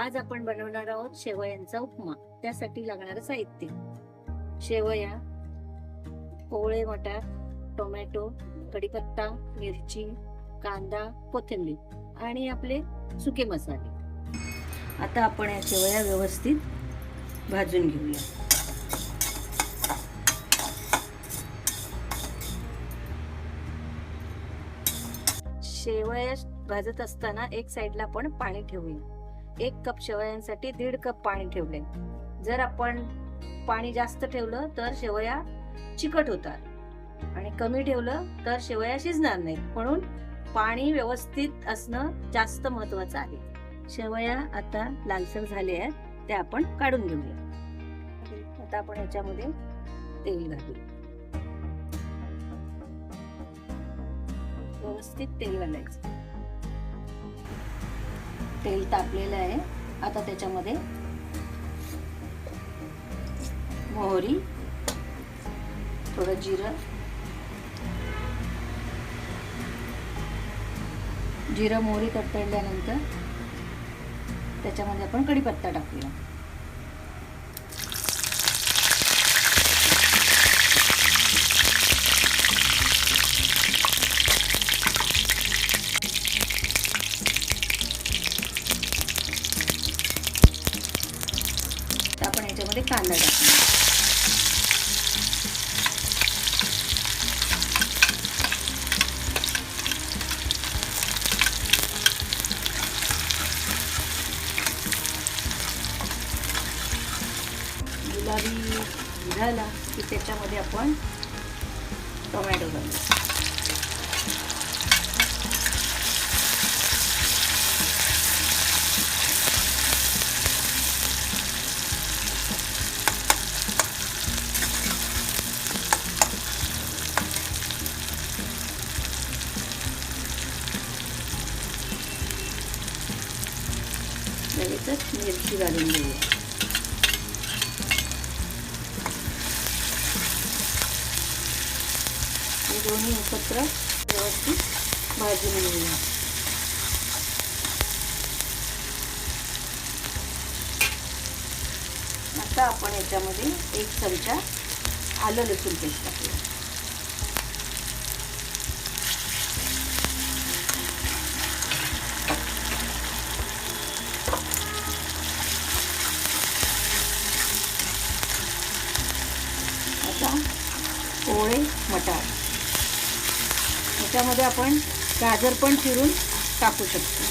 आज आपण बनवणार आहोत शेवयांचा उपमा. त्यासाठी लागणारं साहित्य: शेवया, कोवळे मटार, टोमॅटो, कढीपत्ता, मिरची, कांदा, कोथिंबीर आणि आपले सुके मसाले. आता आपण या शेवया व्यवस्थित भाजून घेऊया. शेवया भाजत असताना एक साइडला आपण पाणी ठेवूया. 1 कप शेवयांसाठी 1.5 कप पाणी ठेवले. जर आपण पाणी जास्त ठेवलं तर शेवया चिकट होतात आणि कमी ठेवलं तर शेवया शिजणार नाहीत. म्हणून पाणी व्यवस्थित असणं जास्त महत्वाचं आहे. शेवया आता लालसर झाले आहेत, ते आपण काढून घेऊया. आता आपण याच्यामध्ये तेल घालूया. व्यवस्थित तेल घालायचं. तेल तापलेलं आहे. आता त्याच्यामध्ये मोहरी, थोडं जिरं मोहरी तडतडल्यानंतर त्याच्यामध्ये आपण कढीपत्ता टाकूया. आपण याच्यामध्ये कांदा टाकूया. गुलाबी झाला की त्याच्यामध्ये आपण टोमॅटो घालू. लगेचच मिरची घालून घेऊया. हे दोन्ही एकत्र व्यवस्थित भाजून घेऊया. आता आपण याच्यामध्ये 1 चमचा आलं लसूण पेस्ट टाकूया. कोवळे मटार, याच्यामध्ये आपण गाजर पण चिरून टाकू शकतो.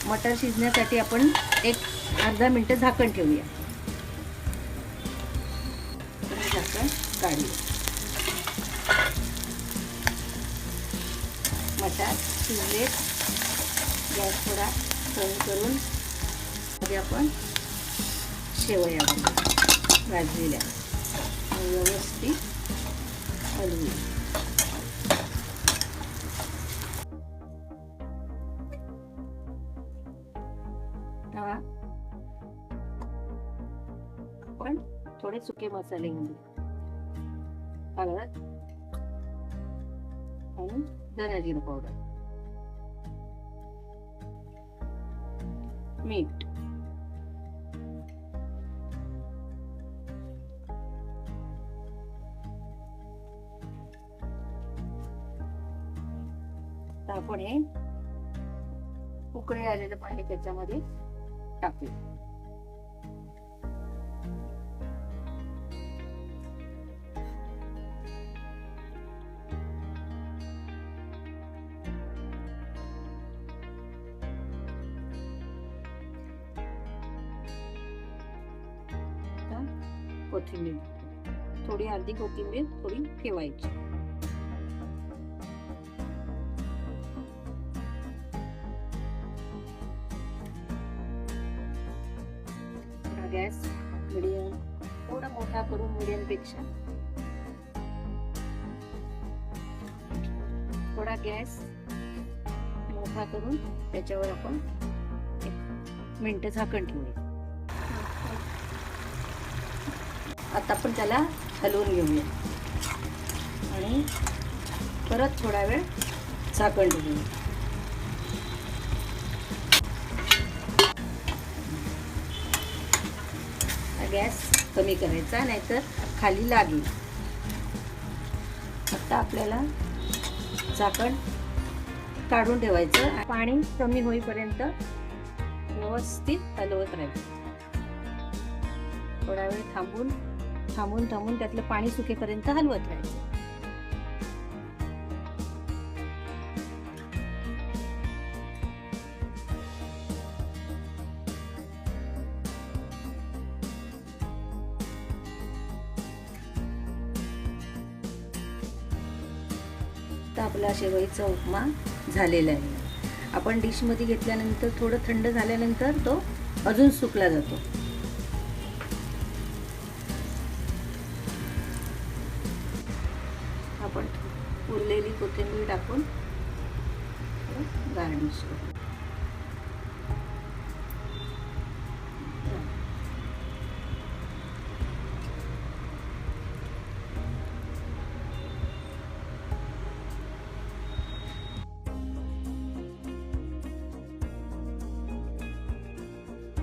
मटार शिजण्यासाठी आपण अर्धा मिनिट झाकण ठेवूया. झाकण काढूया. मटार शिजले. गॅस थोडा कमी करून मध्ये आपण शेवया भाजलेल्या व्यवस्थित हलवूया. आपण थोडे सुके मसाले घालू. हळद आणि धना जिरं पावडर, मीठ, आपण हे उकळी आलेलं पाणी त्याच्यामध्ये टाकूया. कोथिंबीर, थोडी अर्धी कोथिंबीर थोडी ठेवायची. गॅस मीडियम, थोडा मोठा करून मीडियम पेक्षा थोडा गॅस मोठा करून त्याच्यावर आपण 1 मिनिट झाकण ठेवूया. आता आपण त्याला हलवून घेऊया. आणि परत थोडा वेळ झाकण ठेवूया. गॅस कमी करायचा, नाहीतर खाली लागेल. आता आपल्याला झाकण काढून ठेवायचं. पाणी कमी होईपर्यंत व्यवस्थित हलवत राहायचं. थोडा वेळ थांबून त्यातलं पाणी सुकेपर्यंत हलवत राहायचं. तर आपला शेवईचा उपमा झालेला आहे. आपण डिशमध्ये घेतल्यानंतर थोडं थंड झाल्यानंतर तो अजून सुकला जातो. आपण उरलेली कोथिंबीर टाकून गार्निश करू.